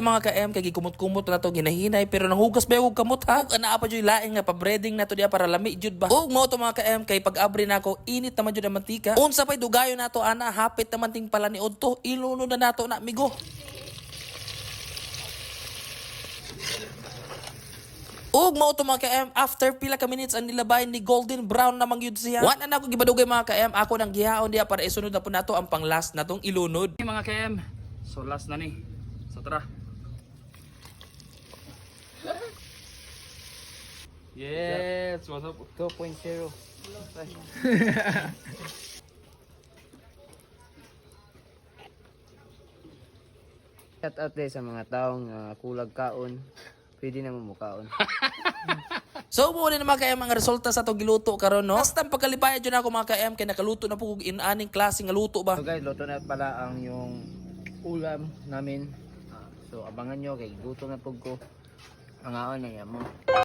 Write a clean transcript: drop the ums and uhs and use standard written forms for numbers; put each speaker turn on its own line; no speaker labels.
Mga ka-M kay gikumot-kumot na to ginahinay pero nanghugas ba yung kamot ha? Ana pa jud laing nga pa-breading na to diya para lami jud ba? Ug mo to mga ka-M kay pag-abri nako init naman jud ang mantika. Unsa pay dugayon nato ana hapit naman ting pala ni Odto iluno na nato na migo. Ug mao to mga ka-M after pila ka minutes ang nilabay ni golden brown na mangyud siya. Wa na nako gibadugay mga ka-M ako nang gihaon diya para isunod na po nato ang pang last natong ilunod.
Mga KM, so last na ni. So tara. Yes, what's up?
2.0. Shout out din sa mga taong kulag kaon. Pwede na mamukaon.
So mo na mga ka-M ang resulta sa itong giluto karon no. Basta pagkalipaya dyan ako mga ka-M kay nakaluto na po kung inaning klase nga luto ba.
So guys, luto na pala ang yung ulam namin. So abangan nyo kay luto na po ko. Ang aon na yan mo.